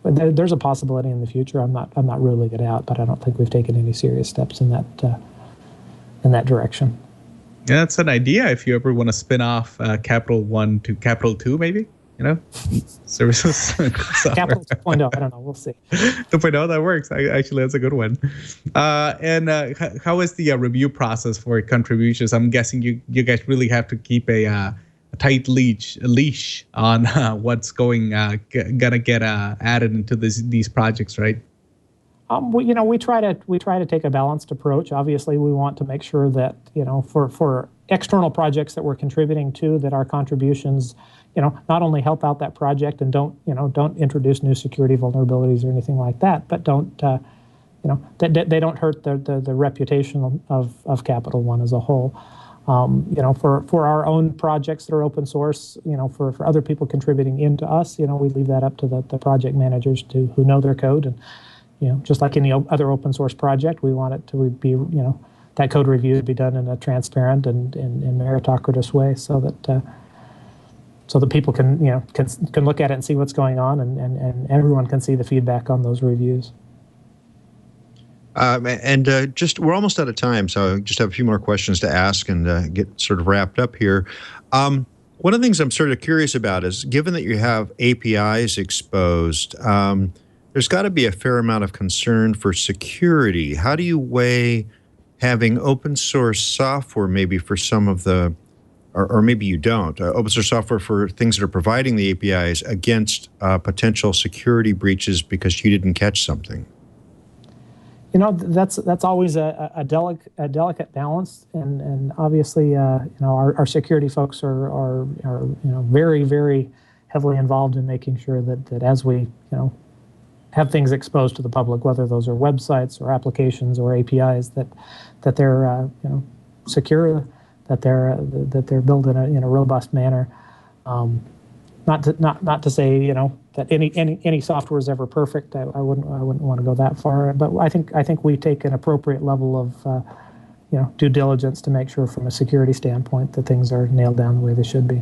There's a possibility in the future. I'm not ruling it out, but I don't think we've taken any serious steps in that direction. Yeah, that's an idea. If you ever want to spin off Capital One to Capital Two, maybe. Services. Capital 2.0, I don't know. We'll see. 2.0, that works. Actually, that's a good one. And how is the review process for contributions? I'm guessing you guys really have to keep a tight leash on what's gonna get added into these projects, right? We try to take a balanced approach. Obviously, we want to make sure that for external projects that we're contributing to, that our contributions not only help out that project and don't introduce new security vulnerabilities or anything like that, but don't they don't hurt the reputation of Capital One as a whole. For our own projects that are open source, for other people contributing into us, we leave that up to the project managers who know their code. And just like any other open source project, we want it to be that code review to be done in a transparent and meritocratic way, so that people can look at it and see what's going on, and everyone can see the feedback on those reviews. We're almost out of time, so I just have a few more questions to ask and get sort of wrapped up here. One of the things I'm sort of curious about is, given that you have APIs exposed, there's got to be a fair amount of concern for security. How do you weigh having open source software maybe for some of the, or maybe you don't, open source software for things that are providing the APIs against potential security breaches because you didn't catch something? That's always a delicate balance, and obviously our security folks are very, very heavily involved in making sure that as we have things exposed to the public, whether those are websites or applications or APIs, that they're secure, that they're built in a robust manner. not to say that any software is ever perfect. I wouldn't want to go that far. But I think we take an appropriate level of due diligence to make sure from a security standpoint that things are nailed down the way they should be.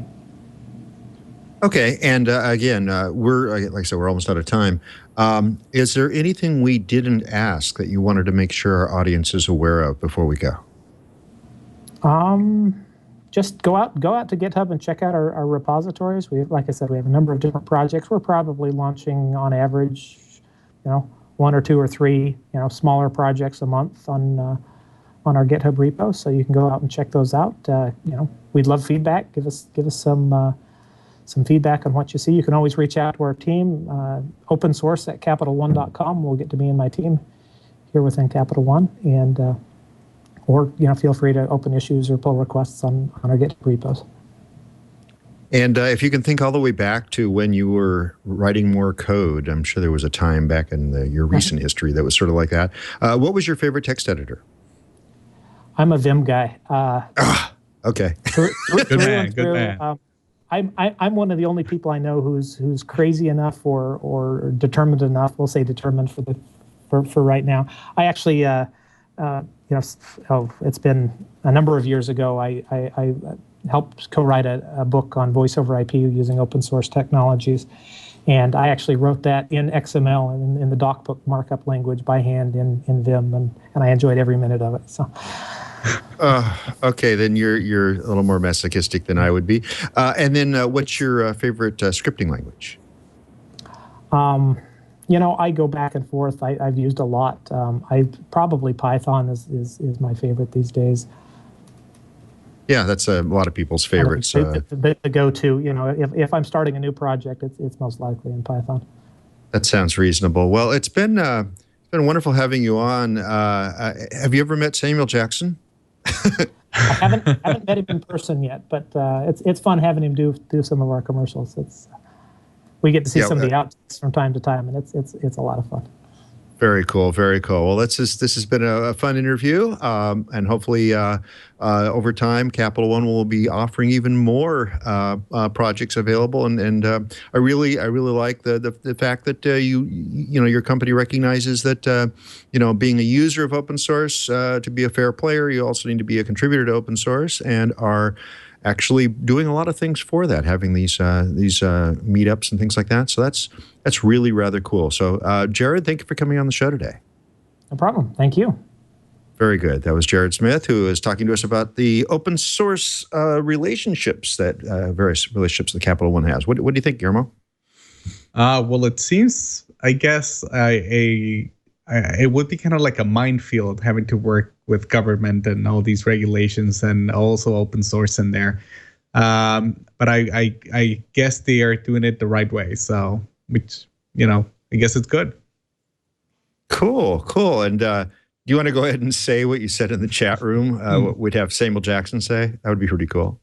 Okay, and again, we're like I said, we're almost out of time. Is there anything we didn't ask that you wanted to make sure our audience is aware of before we go? Just go out to GitHub and check out our repositories. Like I said, we have a number of different projects. We're probably launching on average, one or two or three, smaller projects a month on our GitHub repo. So you can go out and check those out. We'd love feedback. Give us some feedback on what you see. You can always reach out to our team, opensource@capital1.com. We'll get to me and my team here within Capital One, and or feel free to open issues or pull requests on our GitHub repos. And if you can think all the way back to when you were writing more code, I'm sure there was a time back in your recent history that was sort of like that. What was your favorite text editor? I'm a Vim guy. Okay. Good man. I'm one of the only people I know who's crazy enough or determined enough. We'll say determined for right now. I actually, it's been a number of years ago. I helped co-write a book on voice over IP using open source technologies, and I actually wrote that in XML and in the DocBook markup language by hand in Vim, and I enjoyed every minute of it. So. Okay, then you're a little more masochistic than I would be. And then what's your favorite scripting language? I go back and forth. I've used a lot. Probably Python is my favorite these days. Yeah, that's a lot of people's favorites. The go-to. If I'm starting a new project, it's most likely in Python. That sounds reasonable. Well, it's been wonderful having you on. Have you ever met Samuel Jackson? I haven't met him in person yet, but it's fun having him do some of our commercials. We get to see some of the outtakes from time to time, and it's a lot of fun. Very cool, very cool. Well, this has been a fun interview, and hopefully over time, Capital One will be offering even more projects available. And I really like the fact that your company recognizes that being a user of open source, to be a fair player, you also need to be a contributor to open source, and are actually doing a lot of things for that, having these meetups and things like that. So that's really rather cool. So Jared, thank you for coming on the show today. No problem. Thank you. Very good. That was Jared Smith, who is talking to us about the open source relationships that various relationships that Capital One has. What do you think, Guillermo? Well, it seems, I guess, it would be kind of like a minefield having to work with government and all these regulations and also open source in there. But I guess they are doing it the right way. So, which, I guess it's good. Cool. And do you want to go ahead and say what you said in the chat room? What we'd have Samuel Jackson say? That would be pretty cool.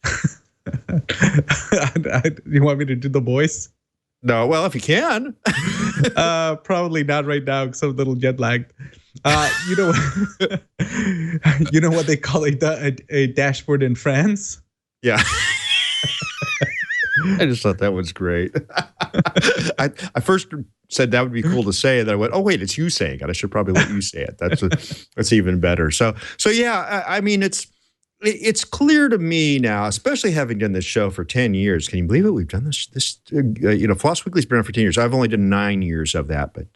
You want me to do the voice? No, well, if you can. Probably not right now because I'm a little jet lagged. You know what they call a dashboard in France? Yeah. I just thought that was great. I first said that would be cool to say, and then I went, oh wait, it's you saying it. I should probably let you say it. That's even better. So yeah, I mean, it's clear to me now, especially having done this show for 10 years. Can you believe it? We've done this Floss Weekly's been on for 10 years. I've only done 9 years of that, but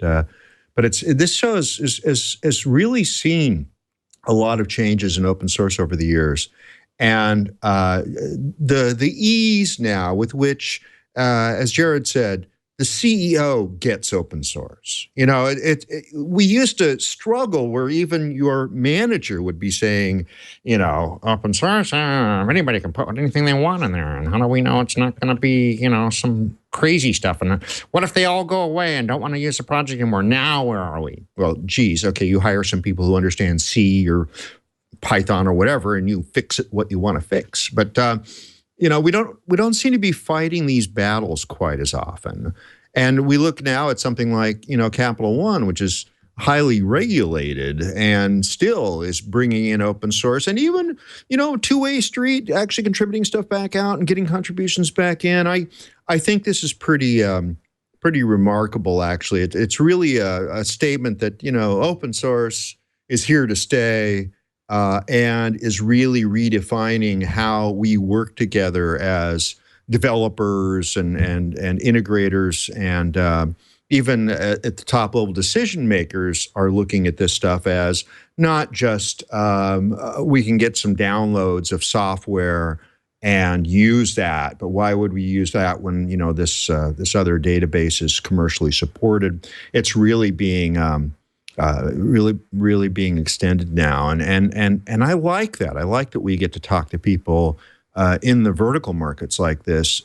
this show has really seen a lot of changes in open source over the years. And the ease now with which, as Jared said, the CEO gets open source. We used to struggle where even your manager would be saying, open source, anybody can put anything they want in there. And how do we know it's not going to be, some crazy stuff? And what if they all go away and don't want to use the project anymore? Now where are we? Well, geez, okay, you hire some people who understand C or Python or whatever, and you fix it what you want to fix. But we don't seem to be fighting these battles quite as often. And we look now at something like, Capital One, which is highly regulated and still is bringing in open source and even, two-way street, actually contributing stuff back out and getting contributions back in. I think this is pretty remarkable, actually. It's really a statement that, open source is here to stay and is really redefining how we work together as developers and integrators, and even at the top level decision makers are looking at this stuff as not just we can get some downloads of software and use that, but why would we use that when this other database is commercially supported? It's really being really being extended now, and I like that. I like that we get to talk to people in the vertical markets like this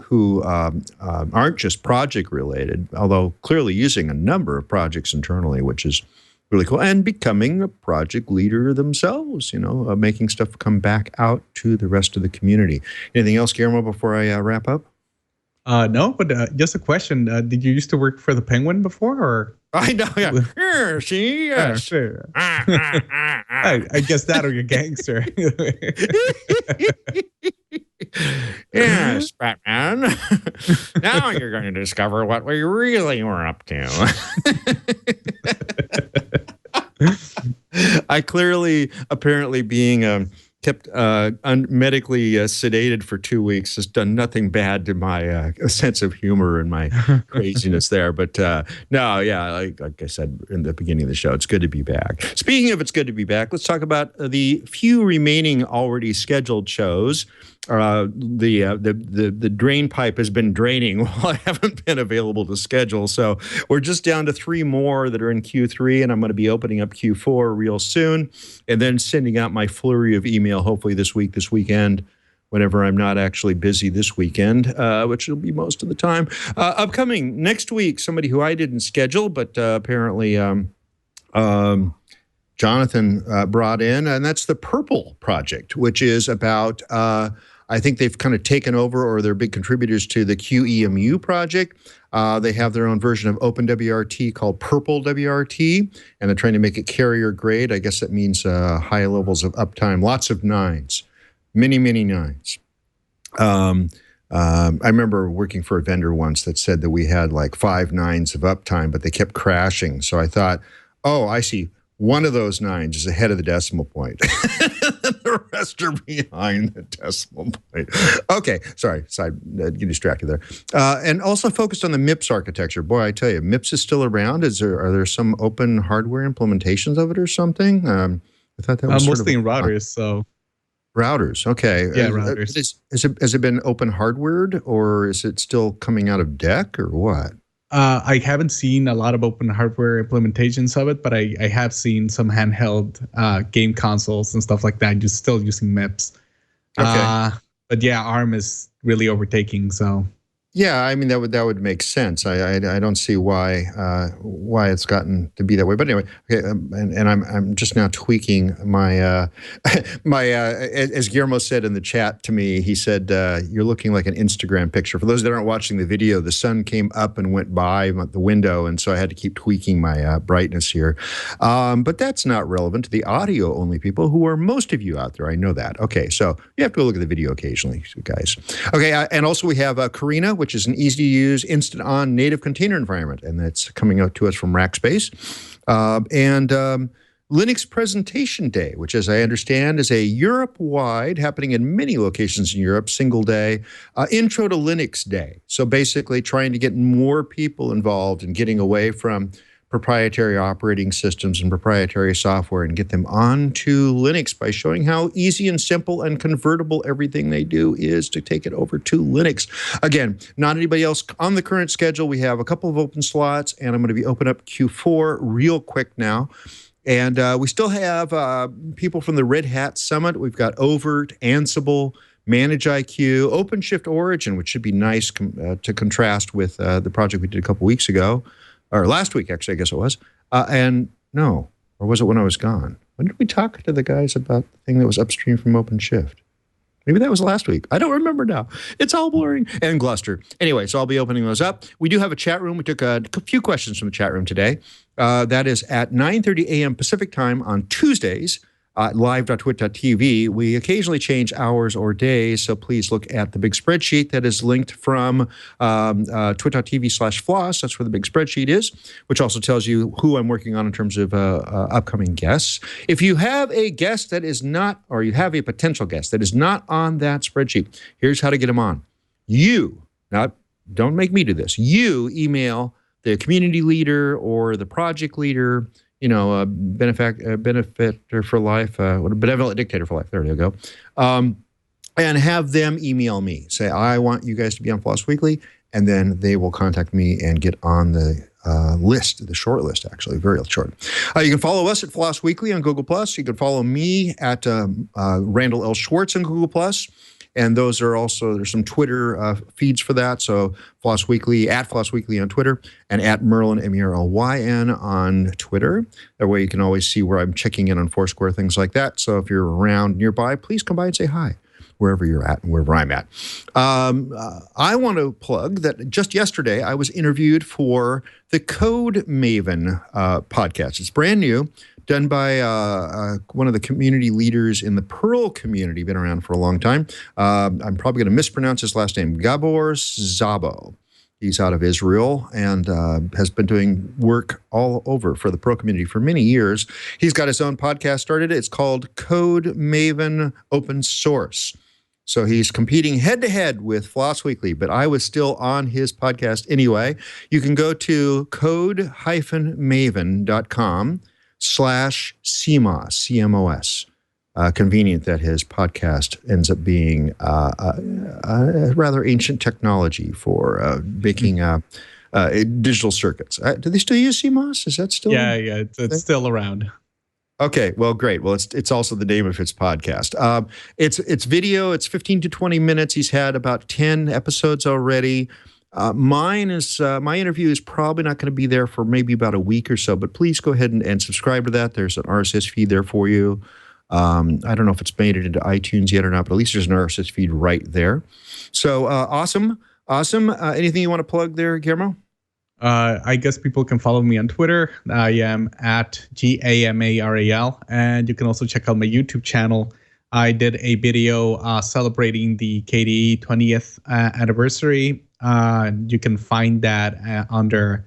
who aren't just project related, although clearly using a number of projects internally, which is really cool, and becoming a project leader themselves, making stuff come back out to the rest of the community. Anything else, Guillermo, before I wrap up? No, but just a question. Did you used to work for the Penguin before, or? I know, yeah. Yeah, see, yes. Sure. I guess that or you're gangster. Yes, Batman. Now you're going to discover what we really were up to. I clearly, apparently being kept medically sedated for 2 weeks has done nothing bad to my sense of humor and my craziness there. But no, yeah, like I said in the beginning of the show, it's good to be back. Speaking of it's good to be back, let's talk about the few remaining already scheduled shows. The drain pipe has been draining while I haven't been available to schedule. So we're just down to 3 more that are in Q3, and I'm going to be opening up Q4 real soon, and then sending out my flurry of email, hopefully this week, this weekend, whenever I'm not actually busy this weekend, which will be most of the time. Upcoming next week, somebody who I didn't schedule, but apparently Jonathan brought in, and that's the Purple Project, which is about I think they've kind of taken over, or they're big contributors to the QEMU project. They have their own version of OpenWRT called Purple WRT, and they're trying to make it carrier grade. I guess that means high levels of uptime, lots of nines, many, many nines. I remember working for a vendor once that said that we had like 5 nines of uptime, but they kept crashing. So I thought, oh, I see. One of those nines is ahead of the decimal point. The rest are behind the decimal point. Okay, sorry, get distracted there. And also focused on the MIPS architecture. Boy, I tell you, MIPS is still around. Are there some open hardware implementations of it or something? I thought that was mostly in routers. So routers, okay. Yeah, routers. Has it been open hardwared, or is it still coming out of DEC, or what? I haven't seen a lot of open hardware implementations of it, but I have seen some handheld game consoles and stuff like that just still using MIPS. Okay. But yeah, ARM is really overtaking. So yeah, I mean that would make sense. I don't see why it's gotten to be that way. But anyway, okay, and I'm just now tweaking my as Guillermo said in the chat to me. He said you're looking like an Instagram picture. For those that aren't watching the video, the sun came up and went by the window, and so I had to keep tweaking my brightness here. But that's not relevant to the audio only people, who are most of you out there. I know that. Okay, so you have to go look at the video occasionally, guys. Okay, and also we have Karina, which is an easy-to-use, instant-on native container environment, and that's coming out to us from Rackspace. And Linux Presentation Day, which, as I understand, is a Europe-wide, happening in many locations in Europe, single day, Intro to Linux Day. So basically trying to get more people involved and getting away from proprietary operating systems and proprietary software and get them onto Linux by showing how easy and simple and convertible everything they do is to take it over to Linux. Again, not anybody else on the current schedule. We have a couple of open slots, and I'm going to be open up Q4 real quick now. And we still have people from the Red Hat Summit. We've got Overt, Ansible, ManageIQ, OpenShift Origin, which should be nice to contrast with the project we did a couple weeks ago. Or last week, actually, I guess it was. And no, or was it when I was gone? When did we talk to the guys about the thing that was upstream from OpenShift? Maybe that was last week. I don't remember now. It's all blurring. And Gloucester. Anyway, so I'll be opening those up. We do have a chat room. We took a few questions from the chat room today. That is at 9:30 a.m. Pacific time on Tuesdays. Live.twit.tv. We occasionally change hours or days, so please look at the big spreadsheet that is linked from twit.tv/floss. That's where the big spreadsheet is, which also tells you who I'm working on in terms of upcoming guests. If you have a guest that is not, or you have a potential guest that is not on that spreadsheet, here's how to get them on. Don't make me do this. You email the community leader or the project leader, benefactor for life, benevolent dictator for life. There you go. And have them email me. Say, I want you guys to be on Floss Weekly, and then they will contact me and get on the list, the short list, actually, very short. You can follow us at Floss Weekly on Google+. You can follow me at Randall L. Schwartz on Google+. And those are also, there's some Twitter feeds for that. So Floss Weekly, at Floss Weekly on Twitter, and at Merlin, M-E-R-L-Y-N on Twitter. That way you can always see where I'm checking in on Foursquare, things like that. So if you're around nearby, please come by and say hi, wherever you're at and wherever I'm at. I want to plug that just yesterday I was interviewed for the Code Maven podcast. It's brand new. Done by one of the community leaders in the Perl community, been around for a long time. I'm probably going to mispronounce his last name, Gabor Szabo. He's out of Israel and has been doing work all over for the Perl community for many years. He's got his own podcast started. It's called Code Maven Open Source. So he's competing head-to-head with Floss Weekly, but I was still on his podcast anyway. You can go to code-maven.com/CMOS, C-M-O-S. Convenient that his podcast ends up being a rather ancient technology for making digital circuits. Do they still use CMOS? Is that still? Yeah, it's still around. Okay, well, great. Well, it's also the name of his podcast. It's video. It's 15 to 20 minutes. He's had about 10 episodes already. My interview is probably not going to be there for maybe about a week or so, but please go ahead and subscribe to that. There's an RSS feed there for you. I don't know if it's made it into iTunes yet or not, but at least there's an RSS feed right there. So awesome. Anything you want to plug there, Guillermo? I guess people can follow me on Twitter. I am at GAMARAL, and you can also check out my YouTube channel. I did a video celebrating the KDE 20th anniversary. You can find that under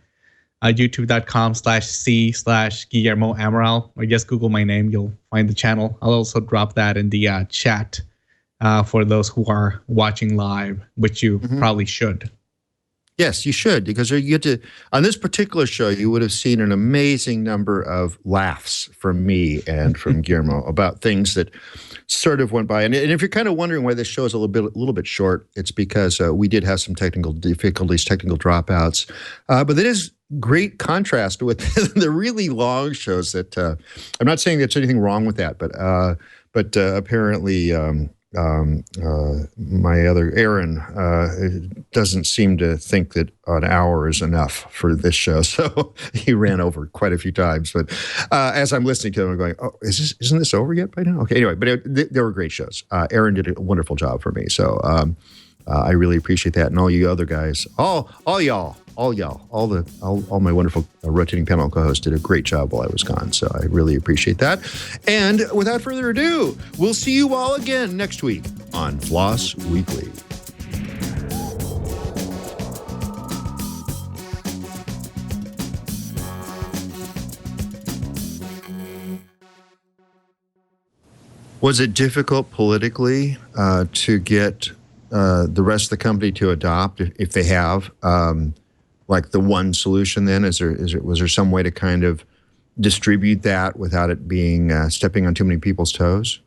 youtube.com/C/Guillermo Amaral, or just Google my name. You'll find the channel. I'll also drop that in the chat for those who are watching live, which you probably should. Yes, you should, because you get to, on this particular show, you would have seen an amazing number of laughs from me and from Guillermo about things that sort of went by. And if you're kind of wondering why this show is a little bit short, it's because we did have some technical difficulties, technical dropouts. But it is great contrast with the really long shows that, I'm not saying there's anything wrong with that, but apparently my other Aaron doesn't seem to think that an hour is enough for this show, so he ran over quite a few times. But as I'm listening to them, I'm going, "Oh, isn't this over yet by now?" Okay, anyway, but they were great shows. Aaron did a wonderful job for me, so I really appreciate that, and all you other guys, all my wonderful rotating panel co-hosts did a great job while I was gone. So I really appreciate that. And without further ado, we'll see you all again next week on Floss Weekly. Was it difficult politically to get the rest of the company to adopt, if they have, like the one solution? Then was there some way to kind of distribute that without it being stepping on too many people's toes?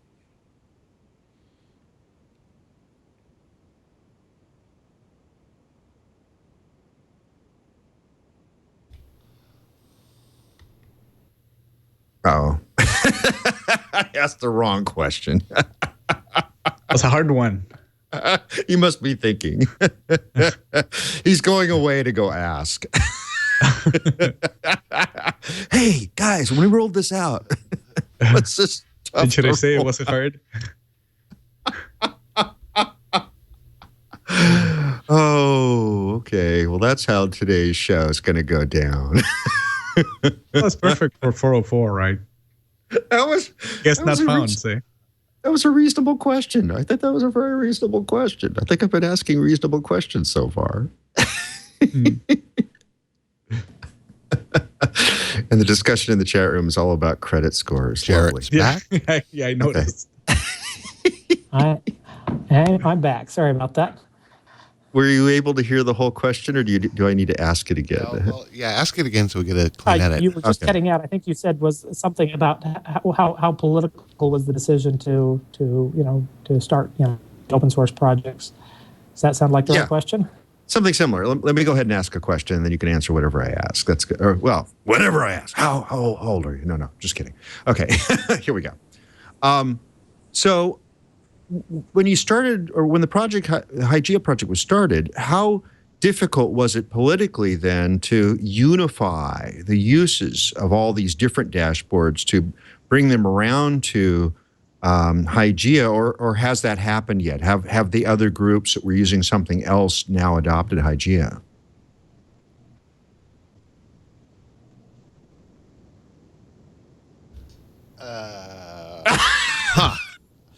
Oh, I asked the wrong question. That's a hard one. You must be thinking. He's going away to go ask. Hey, guys, when we rolled this out, what's this tough? Should I say it wasn't hard? Okay, well, that's how today's show is going to go down. That's perfect for 404, right? That was Guess that not was a found, reas- say. That was a reasonable question. I think that was a very reasonable question. I think I've been asking reasonable questions so far. And the discussion in the chat room is all about credit scores. Jarrett's Lovely. back. Yeah, I noticed. I'm back. Sorry about that. Were you able to hear the whole question, or do I need to ask it again? Well, yeah, ask it again so we get a clean edit. You were just Okay. cutting out. I think you said was something about how political was the decision to start open source projects. Does that sound like the Yeah. right question? Something similar. Let me go ahead and ask a question, and then you can answer whatever I ask. That's good. Or, well, whatever I ask. How old are you? No, just kidding. Okay, here we go. So when you started, or when the project, Hygieia project was started, how difficult was it politically then to unify the uses of all these different dashboards to bring them around to Hygieia, or has that happened yet? Have the other groups that were using something else now adopted Hygieia?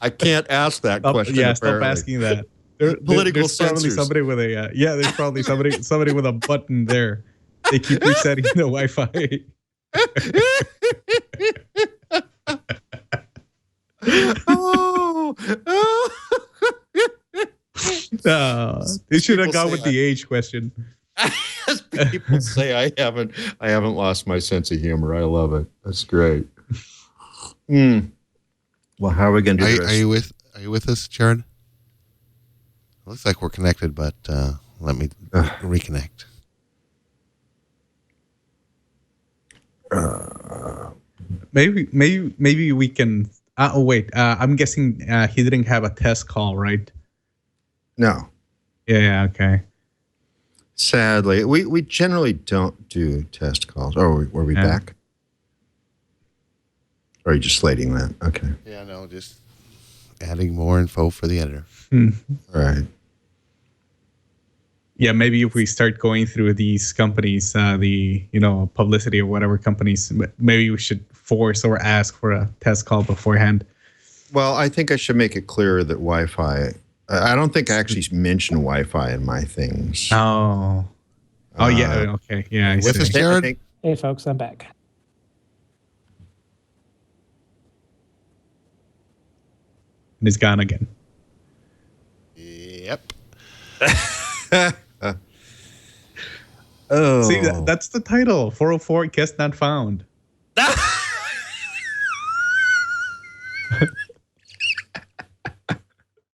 I can't ask that question. Stop apparently. asking that. Political there's probably censors. somebody with a there's probably somebody with a button there. They keep resetting the Wi-Fi. Oh. They should have People gone say with the age question. As people say, I haven't lost my sense of humor. I love it. That's great. Well, how are we going to do this? Are you with us, Jared? Looks like we're connected, but let me reconnect. Maybe we can. Wait. I'm guessing he didn't have a test call, right? No. Yeah. Okay. Sadly, we generally don't do test calls. Oh, were we back? Or are you just slating that? Okay. Yeah, no, just adding more info for the editor. All right. Yeah, maybe if we start going through these companies, the publicity or whatever companies, maybe we should force or ask for a test call beforehand. Well, I think I should make it clearer that Wi-Fi. I don't think I actually mentioned Wi-Fi in my things. Oh, yeah. Okay. Yeah. I With us, see. Jared? Hey, folks, I'm back. And it's gone again. Yep. Oh, See, that's the title. 404 guest not found.